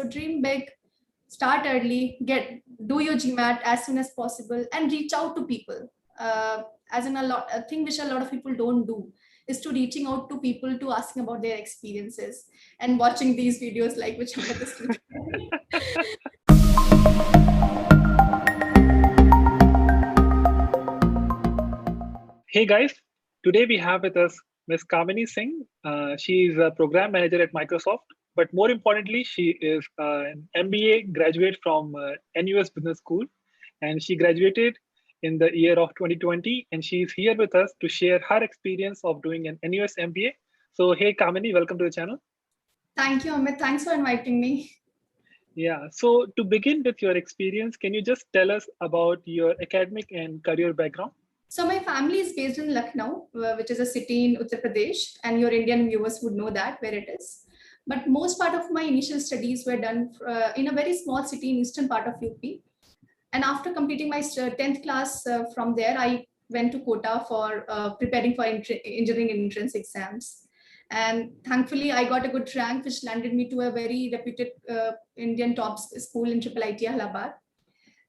So dream big, start early, do your GMAT as soon as possible, and reach out to people. As in a thing which a lot of people don't do is to reaching out to people to asking about their experiences and watching these videos like which Amit is teaching. Hey guys, today we have with us Ms. Kamini Singh. She is a program manager at Microsoft, but more importantly, she is an MBA graduate from NUS Business School, and she graduated in the year of 2020, and she is here with us to share her experience of doing an NUS MBA. So, hey Kamini, welcome to the channel. Thank you, Amit. Thanks for inviting me. Yeah, so to begin with your experience, can you just tell us about your academic and career background? So my family is based in Lucknow, which is a city in Uttar Pradesh, and your Indian viewers would know that where it is. But most part of my initial studies were done in a very small city in eastern part of UP. And after completing my 10th class from there, I went to Kota for preparing for engineering entrance exams. And thankfully, I got a good rank, which landed me to a very reputed Indian top school in IIIT Allahabad.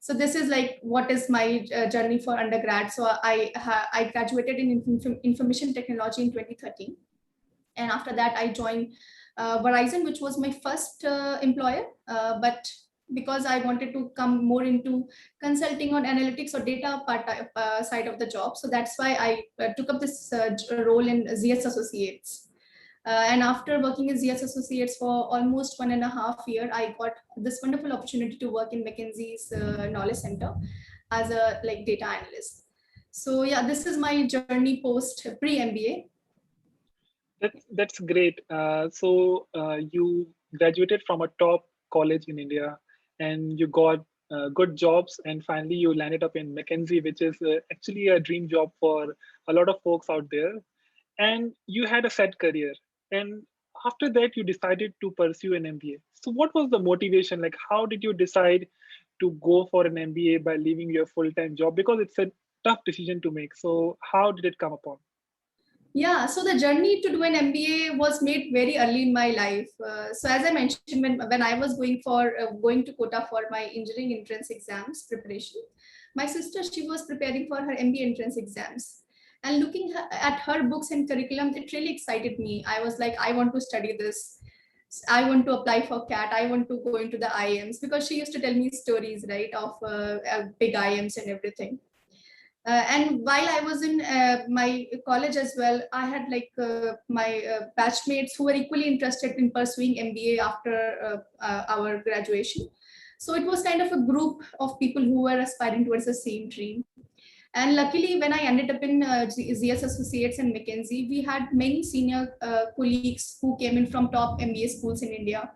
So this is like what is my journey for undergrad. So I graduated in information technology in 2013, and after that I joined Verizon, which was my first employer. But because I wanted to come more into consulting on analytics or data side of the job, so that's why I took up this role in ZS Associates. And after working in ZS Associates for almost 1.5 years, I got this wonderful opportunity to work in McKinsey's Knowledge Center as a data analyst. So yeah, this is my journey post pre-MBA. That's great. You graduated from a top college in India, and you got good jobs, and finally you landed up in McKinsey, which is actually a dream job for a lot of folks out there. And you had a set career, and after that you decided to pursue an MBA. So what was the motivation? Like, how did you decide to go for an MBA by leaving your full-time job? Because it's a tough decision to make. So how did it come upon? Yeah, so the journey to do an MBA was made very early in my life. So as I mentioned, when I was going to Kota for my engineering entrance exams preparation, my sister, she was preparing for her MBA entrance exams. And looking at her books and curriculum, it really excited me. I was like, I want to study this. I want to apply for CAT. I want to go into the IIMs, because she used to tell me stories, right, of big IIMs and everything. And while I was in my college as well, I had my batchmates who were equally interested in pursuing MBA after our graduation. So it was kind of a group of people who were aspiring towards the same dream. And luckily, when I ended up in ZS Associates and McKinsey, we had many senior colleagues who came in from top MBA schools in India.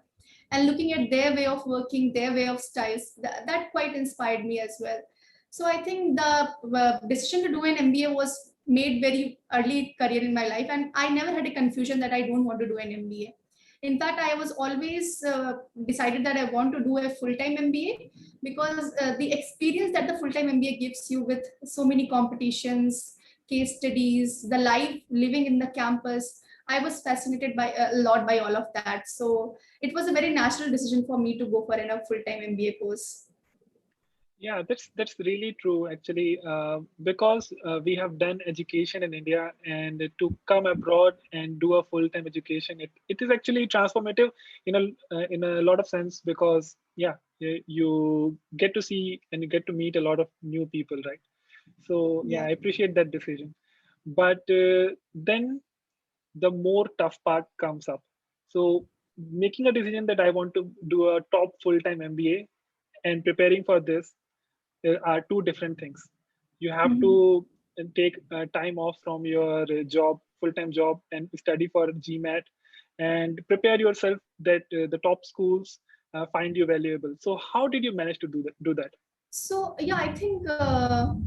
And looking at their way of working, their way of styles, that quite inspired me as well. So I think the decision to do an MBA was made very early career in my life, and I never had a confusion that I don't want to do an MBA. In fact, I was always decided that I want to do a full-time MBA, because the experience that the full-time MBA gives you with so many competitions, case studies, the life living in the campus, I was fascinated by a lot by all of that. So it was a very natural decision for me to go for a full-time MBA course. Yeah, that's really true actually, because we have done education in India, and to come abroad and do a full-time education, it is actually transformative in a lot of sense, because yeah, you get to see and you get to meet a lot of new people, right? So yeah, Yeah. I appreciate that decision. But then the more tough part comes up. So making a decision that I want to do a top full-time MBA and preparing for this are two different things. You have Mhm. to take time off from your job, full-time job, and study for GMAT, and prepare yourself that the top schools find you valuable. So how did you manage to do that? So yeah, I think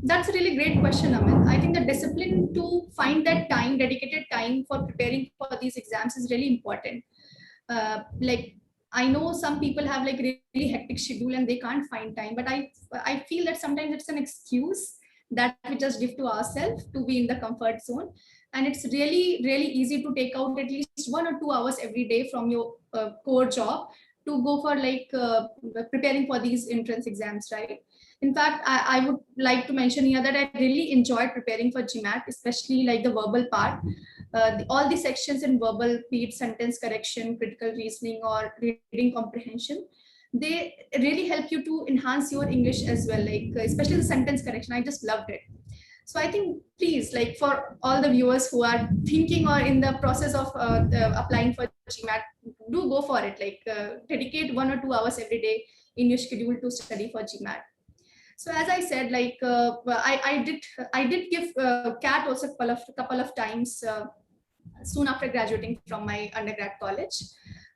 that's a really great question, Amit. I think the discipline to find that time, dedicated time for preparing for these exams is really important. Like I know some people have like really hectic schedule and they can't find time, but I feel that sometimes it's an excuse that we just give to ourselves to be in the comfort zone. And it's really, really easy to take out at least 1 or 2 hours every day from your core job to go for like preparing for these entrance exams, right? In fact, I would like to mention here that I really enjoyed preparing for GMAT, especially like the verbal part. All the sections in verbal, be it sentence correction, critical reasoning, or reading comprehension, they really help you to enhance your English as well, like especially the sentence correction. I just loved it. So I think, please, like for all the viewers who are thinking or in the process of applying for GMAT, do go for it. Like dedicate 1 or 2 hours every day in your schedule to study for GMAT. So as I said, like I did give CAT also a couple of times soon after graduating from my undergrad college.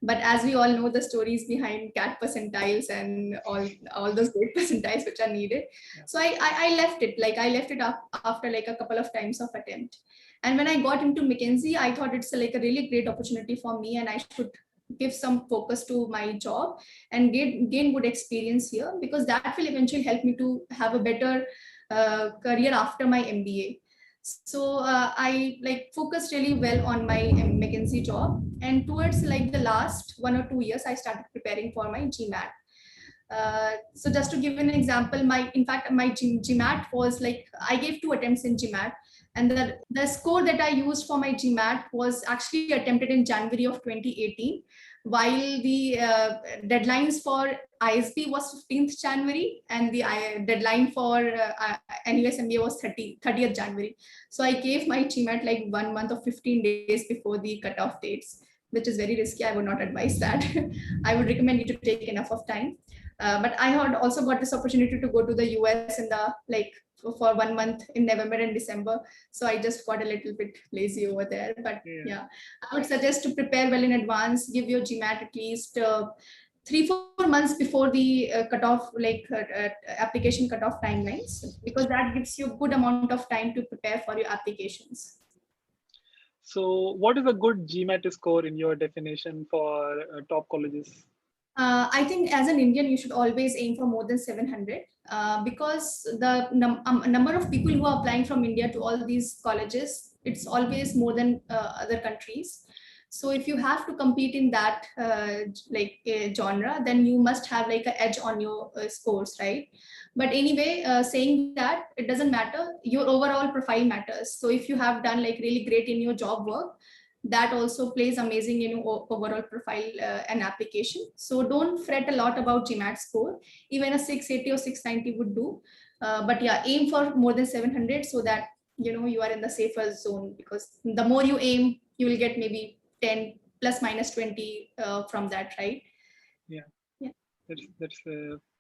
But as we all know, the stories behind CAT percentiles and all those great percentiles which are needed. So I left it. Like I left it up after like a couple of times of attempt. And when I got into McKinsey, I thought it's like a really great opportunity for me, and I should give some focus to my job and gain good experience here, because that will eventually help me to have a better career after my MBA. So I like focused really well on my McKinsey job, and towards like the last 1 or 2 years, I started preparing for my GMAT. So just to give an example, my GMAT was like, I gave 2 attempts in GMAT, and the score that I used for my GMAT was actually attempted in January of 2018, while the deadlines for ISB was 15th January, and the deadline for NUS MBA was 30th January. So I gave my GMAT like 1 month or 15 days before the cutoff dates, which is very risky. I would not advise that. I would recommend you to take enough of time. But I had also got this opportunity to go to the US in the like for 1 month in November and December. So I just got a little bit lazy over there. But yeah, I would suggest to prepare well in advance, give your GMAT at least 3-4 months before the cutoff, like application cutoff timelines, because that gives you a good amount of time to prepare for your applications. So, what is a good GMAT score in your definition for top colleges? I think as an Indian, you should always aim for more than 700, because the number of people who are applying from India to all these colleges, it's always more than other countries. So if you have to compete in that genre, then you must have like an edge on your scores, right? But anyway, saying that, it doesn't matter. Your overall profile matters. So if you have done like really great in your job work, that also plays amazing in your overall profile and application. So don't fret a lot about GMAT score. Even a 680 or 690 would do. But yeah, aim for more than 700, so that you are in the safer zone, because the more you aim, you will get maybe 10 plus minus 20 from that, right? Yeah, Yeah. that's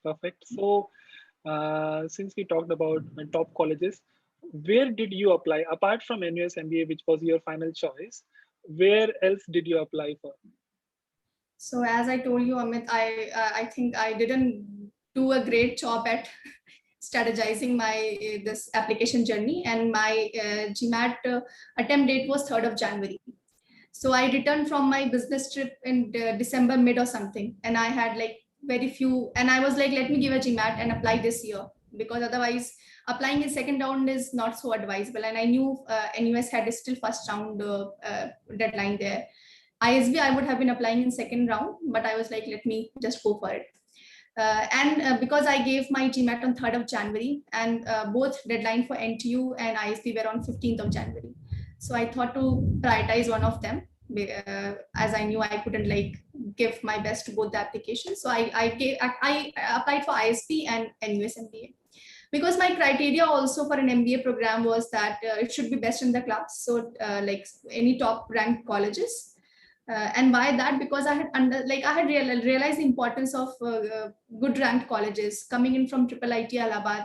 perfect. So, since we talked about top colleges, where did you apply apart from NUS MBA, which was your final choice? Where else did you apply for? So as I told you, Amit, I think I didn't do a great job at strategizing my this application journey, and my GMAT attempt date was 3rd of January. So I returned from my business trip in December mid or something, and I had like very few, and I was like, let me give a GMAT and apply this year, because otherwise applying in second round is not so advisable. And I knew NUS had a still first round deadline there. ISB, I would have been applying in second round, but I was like, let me just go for it. And because I gave my GMAT on 3rd of January, and both deadline for NTU and ISB were on 15th of January. So I thought to prioritize one of them, as I knew I couldn't like give my best to both the applications. So I applied for ISB and NUS MBA. Because my criteria also for an MBA program was that it should be best in the class. So like any top ranked colleges. And why that? Because I had realized the importance of good ranked colleges coming in from IIIT Allahabad.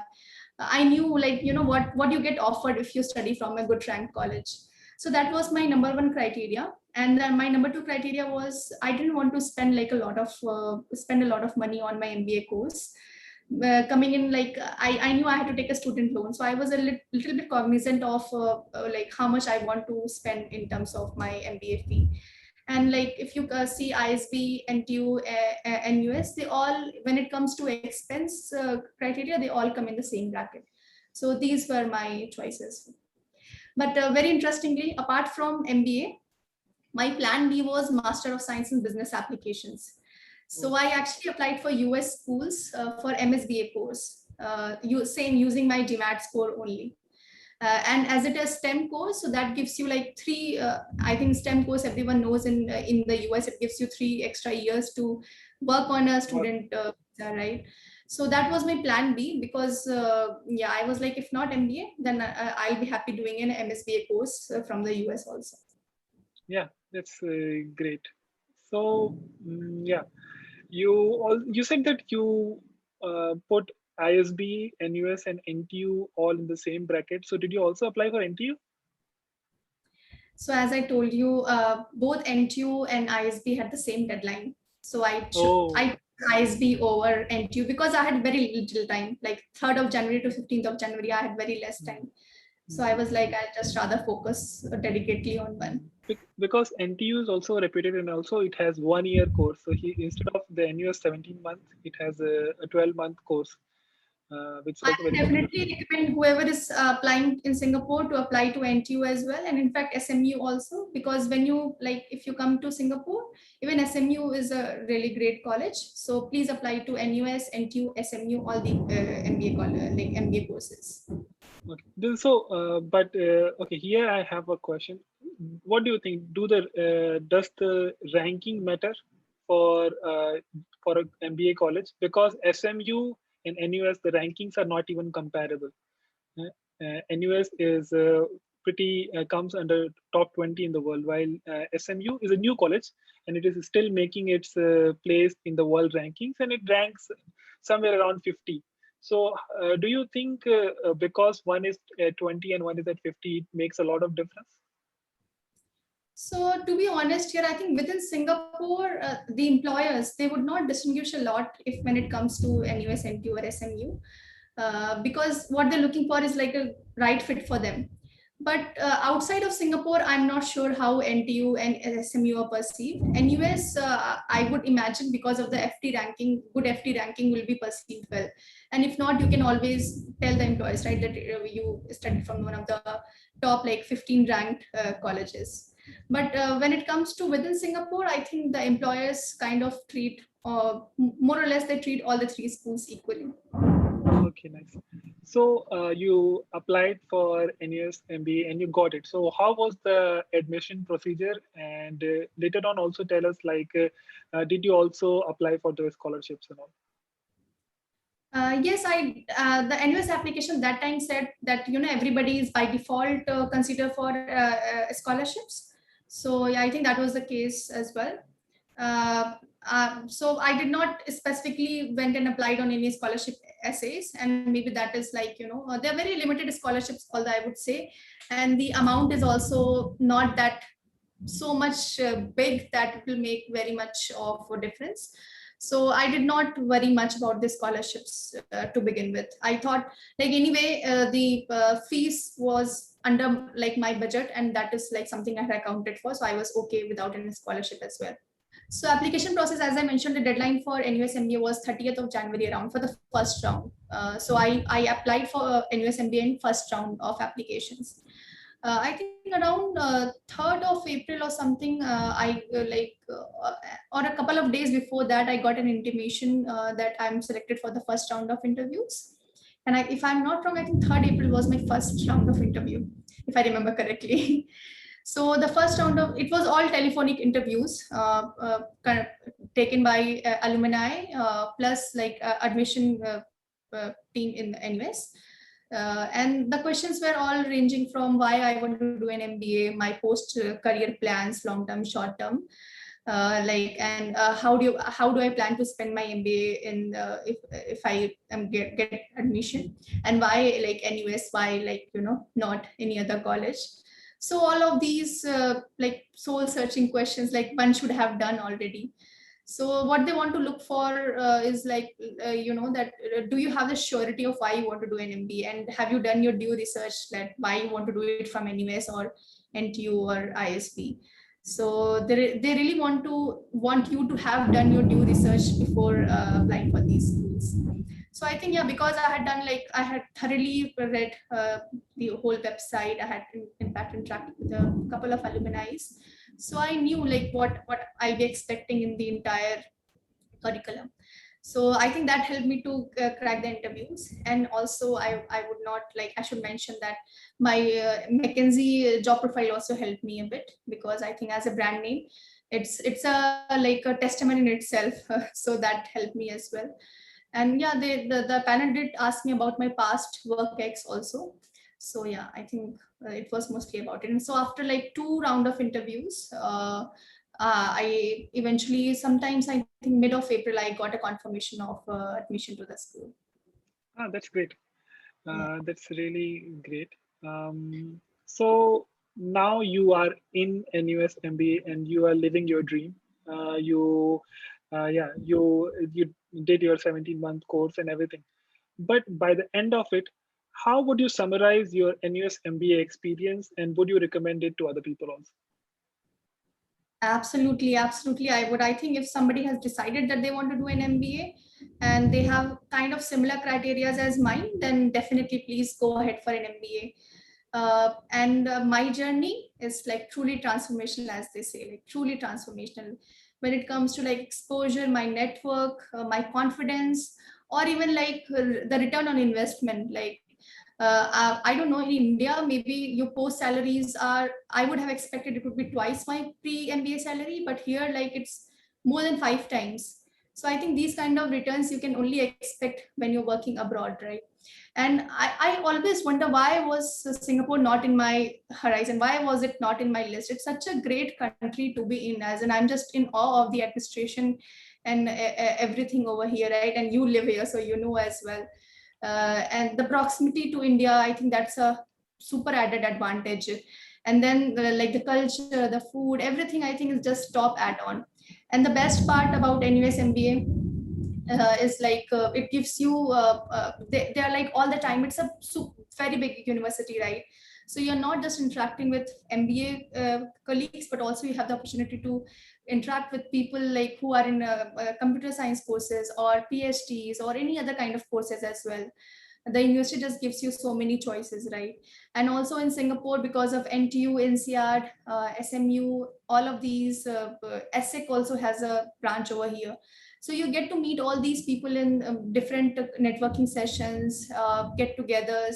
I knew like what you get offered if you study from a good ranked college. So that was my number one criteria. And then my number two criteria was, I didn't want to spend like spend a lot of money on my MBA course. Coming in, like I knew I had to take a student loan, so I was a little bit cognizant of like how much I want to spend in terms of my MBA fee. And like if you see ISB, NTU, NUS, they all, when it comes to expense criteria, they all come in the same bracket. So these were my choices. But very interestingly, apart from MBA, my plan B was Master of Science in Business Applications. So I actually applied for US schools for MSBA course, using my GMAT score only. And as it is STEM course, so that gives you like three, I think STEM course everyone knows in the US, it gives you 3 extra years to work on a student visa, right? So that was my plan B, because yeah, I was like, if not MBA, then I'll be happy doing an MSBA course from the US also. Yeah, that's great. So yeah, you said that you put ISB, NUS, and NTU all in the same bracket. So did you also apply for NTU? So as I told you, both NTU and ISB had the same deadline. So Oh, I ISB over NTU because I had very little time, like 3rd of January to 15th of January, I had very less mm, time. So I mm. was like, I'll just rather focus dedicatedly on one. Because NTU is also reputed, and also it has 1 year course. So he, instead of the NUS 17 month, it has a 12-month course, which is I also very popular. definitely recommend whoever is applying in Singapore to apply to NTU as well, and in fact SMU also, because when you like, if you come to Singapore, even SMU is a really great college. So please apply to NUS, NTU, SMU, all the like MBA courses. Okay. Okay, here I have a question. What do you think? Does the ranking matter for an MBA college? Because SMU and NUS, the rankings are not even comparable. NUS is pretty comes under top 20 in the world, while SMU is a new college and it is still making its place in the world rankings, and it ranks somewhere around 50. So, do you think because one is at 20 and one is at 50, it makes a lot of difference? So to be honest here, I think within Singapore, the employers, they would not distinguish a lot if when it comes to NUS, NTU or SMU, because what they're looking for is like a right fit for them. But outside of Singapore, I'm not sure how NTU and SMU are perceived. NUS, I would imagine because of the FT ranking, good FT ranking will be perceived well. And if not, you can always tell the employers, right, that you studied from one of the top like 15 ranked colleges. But when it comes to within Singapore, I think the employers kind of treat, more or less, they treat all the 3 schools equally. Okay, nice. So you applied for NUS MBA and you got it. So how was the admission procedure? And later on, also tell us like, did you also apply for the scholarships and all? Yes, the NUS application that time said that everybody is by default considered for scholarships. So yeah, I think that was the case as well. So I did not specifically went and applied on any scholarship essays, and maybe that is like they're very limited scholarships, although I would say, and the amount is also not that so much big that it will make very much of a difference. So I did not worry much about the scholarships to begin with. I thought like anyway the fees was under like my budget, and that is like something I had accounted for, so I was okay without any scholarship as well. So application process, as I mentioned, the deadline for NUS MBA was 30th of January around for the first round. So I applied for NUS MBA in first round of applications. I think around 3rd of April or something, or a couple of days before that, I got an intimation that I'm selected for the first round of interviews. And if I'm not wrong, I think 3rd April was my first round of interview, if I remember correctly. So the first round of it was all telephonic interviews, kind of taken by alumni plus like admission team in the NUS. And the questions were all ranging from why I want to do an MBA, my post career plans, long term, short term, and how do I plan to spend my MBA in if I get admission, and why like NUS, why like not any other college. So all of these like soul searching questions, like one should have done already. So what they want to look for is like, that do you have the surety of why you want to do an MBA, and have you done your due research that why you want to do it from NUS or NTU or ISB. So they really want you to have done your due research before applying for these schools. So I think, yeah, because I had thoroughly read the whole website. I had in fact interacted with a couple of alumni. So I knew like what I'll be expecting in the entire curriculum. So I think that helped me to crack the interviews. And also I would not like, I should mention that my McKinsey job profile also helped me a bit, because I think as a brand name, it's a like a testament in itself. So that helped me as well. And yeah, the panel did ask me about my past work ex also. So yeah, I think it was mostly about it. And so after like 2 rounds of interviews, I eventually, sometimes I think mid of April, I got a confirmation of admission to the school. That's great. Yeah. That's really great. So now you are in NUS MBA and you are living your dream. You did your 17-month course and everything. But by the end of it, how would you summarize your NUS MBA experience, and would you recommend it to other people also? Absolutely, absolutely. I would. I think if somebody has decided that they want to do an MBA and they have kind of similar criteria as mine, then definitely please go ahead for an MBA. And my journey is like truly transformational, as they say, like truly transformational when it comes to like exposure, my network, my confidence, or even like the return on investment. Like I don't know, in India, maybe your post salaries are, I would have expected it would be twice my pre-MBA salary, but here like it's more than 5 times. So I think these kind of returns you can only expect when you're working abroad, right? And I always wonder, why was Singapore not in my horizon? Why was it not in my list? It's such a great country to be in, as, and I'm just in awe of the administration and everything over here, right? And you live here, so you know as well. And the proximity to India, I think that's a super added advantage. And then like the culture, the food, everything I think is just top add-on. And the best part about NUS MBA is like it gives you they are like all the time, it's a very big university, right? So you're not just interacting with MBA colleagues, but also you have the opportunity to interact with people like who are in computer science courses or PhDs or any other kind of courses as well. The university just gives you so many choices, right? And also in Singapore, because of NTU, NCR, SMU, all of these, ESSEC also has a branch over here. So you get to meet all these people in different networking sessions, get-togethers,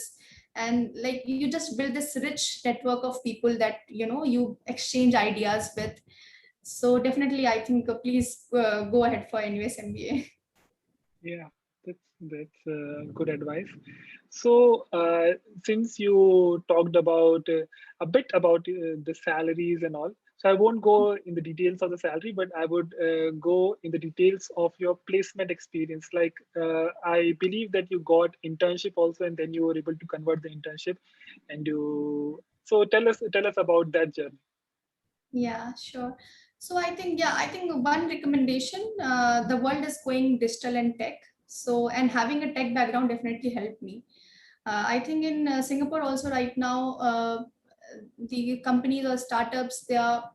and like you just build this rich network of people that you exchange ideas with. So definitely, I think please go ahead for NUS MBA. Yeah, that's good advice. So, since you talked about a bit about the salaries and all, so I won't go in the details of the salary, but I would go in the details of your placement experience. Like, I believe that you got internship also, and then you were able to convert the internship, and you. So tell us about that journey. Yeah, sure. So I think one recommendation, the world is going digital and tech. So, and having a tech background definitely helped me. I think in Singapore also right now, the companies or startups, they are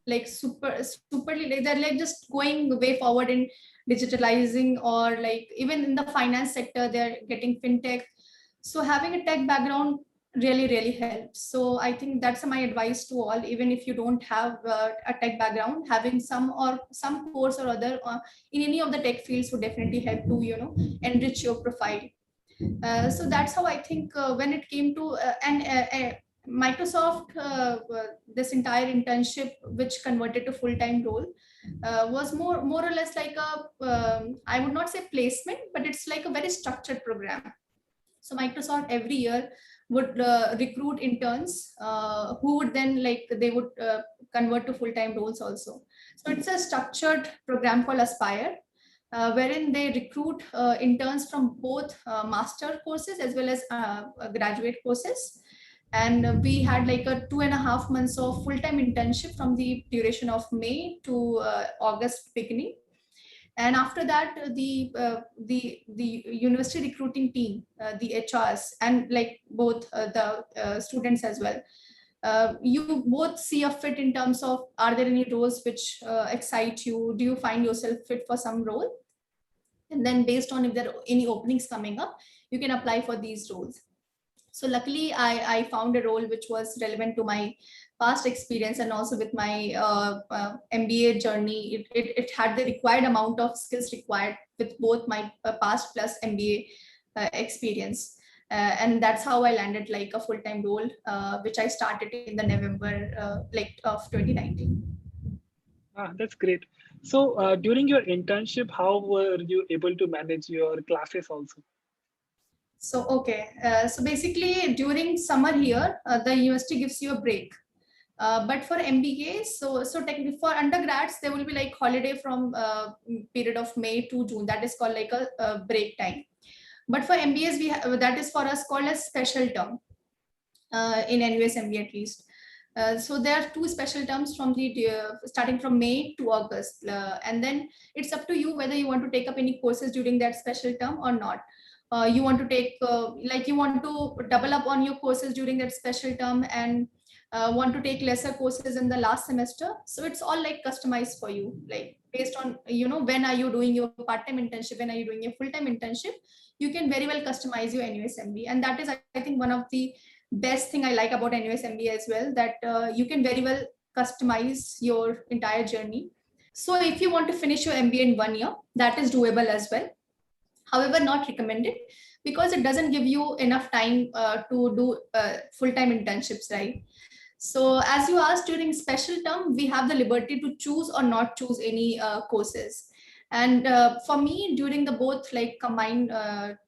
like they're like just going way forward in digitalizing, or like even in the finance sector, they're getting fintech. So having a tech background really helps. So I think that's my advice to all. Even if you don't have a tech background, having some course or other in any of the tech fields would definitely help to enrich your profile. So that's how I think when it came to Microsoft, this entire internship, which converted to full-time role, was more or less like a I would not say placement, but it's like a very structured program. So Microsoft every year would recruit interns who would then like they would convert to full-time roles also. So it's a structured program called Aspire, wherein they recruit interns from both master courses as well as graduate courses. And we had like a 2.5 months of full-time internship from the duration of May to August beginning. And after that, the university recruiting team, the HRs, and like both the students as well, you both see a fit in terms of, are there any roles which excite you? Do you find yourself fit for some role? And then based on if there are any openings coming up, you can apply for these roles. So luckily, I found a role which was relevant to my past experience and also with my MBA journey. It had the required amount of skills required with both my past plus MBA experience. And that's how I landed like a full-time role, which I started in the November like of 2019. That's great. So during your internship, how were you able to manage your classes also? So, okay. So basically during summer here, the university gives you a break. But for MBA, so technically for undergrads, there will be like holiday from period of May to June. That is called like a break time. But for MBAs, that is for us called as special term in NUS MBA at least. So there are two special terms from the starting from May to August, and then it's up to you whether you want to take up any courses during that special term or not. You want to take like you want to double up on your courses during that special term and want to take lesser courses in the last semester. So it's all like customized for you, like based on when are you doing your part-time internship, when are you doing your full-time internship. You can very well customize your NUS MBA, and that is I think one of the best thing I like about NUS MBA as well, that you can very well customize your entire journey. So if you want to finish your MBA in 1 year, that is doable as well. However, not recommended because it doesn't give you enough time to do full-time internships, right? So as you asked, during special term, we have the liberty to choose or not choose any courses. And for me, during the both like combined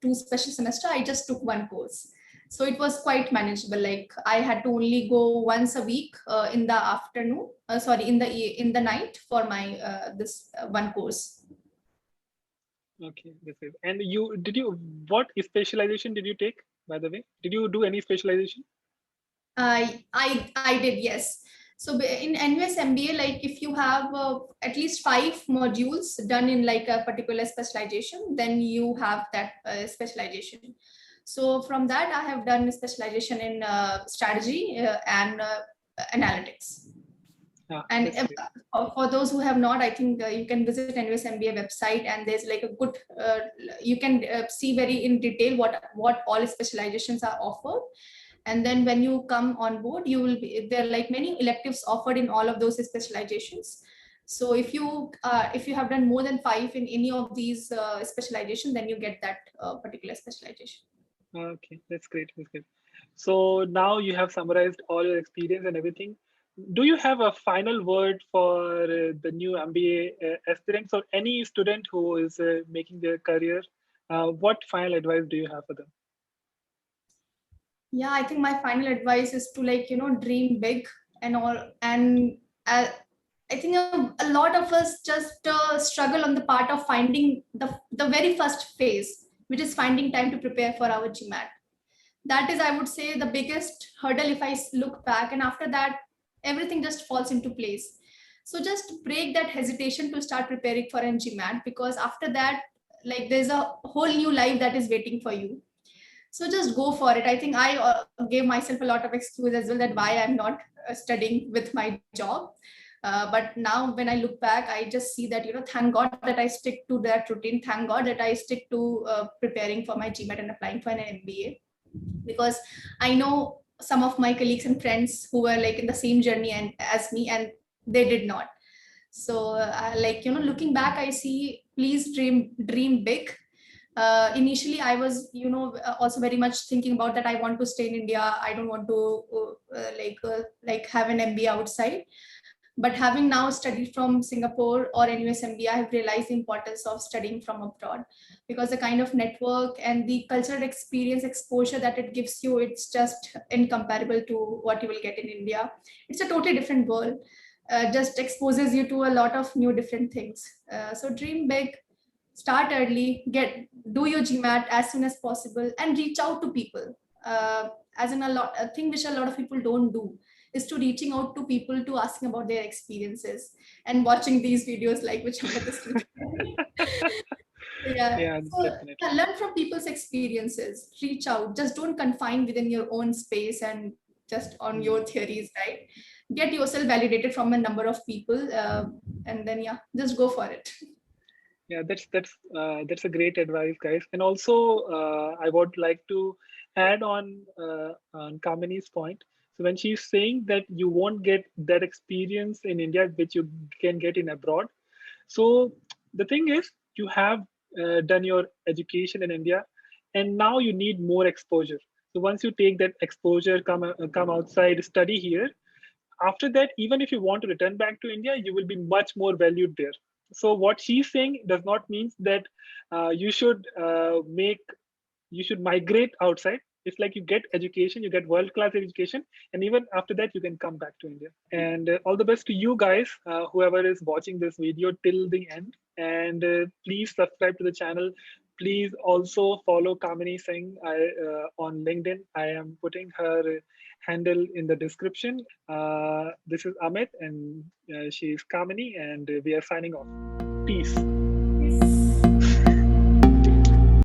two special semester, I just took one course. So it was quite manageable. Like I had to only go once a week in the afternoon, sorry, in the night for my this one course. Okay, this is. And what specialization did you take, by the way? Did you do any specialization? I did, yes. So in NUS MBA, like if you have at least 5 modules done in like a particular specialization, then you have that specialization. So from that, I have done specialization in strategy and analytics. And That's great. for those who have not, I think you can visit NUS MBA website, and there's like a good, you can see very in detail what all specializations are offered. And then when you come on board, you will be there are like many electives offered in all of those specializations. So if you have done more than 5 in any of these specialization, then you get that particular specialization. Okay, that's great. That's great. So now you have summarized all your experience and everything. Do you have a final word for the new MBA aspirants or any student who is making their career? What final advice do you have for them? Yeah, I think my final advice is to like dream big and all. And I think a lot of us just struggle on the part of finding the very first phase, which is finding time to prepare for our GMAT. That is, I would say, the biggest hurdle if I look back, and after that everything just falls into place. So just break that hesitation to start preparing for an GMAT, because after that, like, there's a whole new life that is waiting for you. So just go for it. I think I gave myself a lot of excuse as well that why I'm not studying with my job. But now when I look back, I just see that, thank God that I stick to that routine. Thank God that I stick to preparing for my GMAT and applying for an MBA, because I know some of my colleagues and friends who were like in the same journey and as me, and they did not. So like, looking back, I see, please dream big. Initially I was also very much thinking about that I want to stay in India. I don't want to like have an MBA outside. But having now studied from Singapore or NUS MBA, I have realized the importance of studying from abroad, because the kind of network and the cultural experience exposure that it gives you, it's just incomparable to what you will get in India. It's a totally different world. Just exposes you to a lot of new different things. So dream big, start early, do your GMAT as soon as possible, and reach out to people. As in a thing which a lot of people don't do is to reaching out to people to asking about their experiences and watching these videos like which Amit is teaching. Yeah. Yeah, So definitely. learn from people's experiences. Reach out. Just don't confine within your own space and just on your Mm. theories, right? Get yourself validated from a number of people, and then yeah, just go for it. Yeah, that's a great advice, guys. And also, I would like to add on Kamini's point. So when she's saying that you won't get that experience in India, which you can get in abroad. So the thing is, you have done your education in India, and now you need more exposure. So once you take that exposure, come outside, study here. After that, even if you want to return back to India, you will be much more valued there. So what she's saying does not mean that you should make you should migrate outside. It's like you get education, you get world-class education, and even after that, you can come back to India. And all the best to you guys, whoever is watching this video till the end. And please subscribe to the channel. Please also follow Kamini Singh on LinkedIn. I am putting her handle in the description. This is Amit, and she is Kamini, and we are signing off. Peace.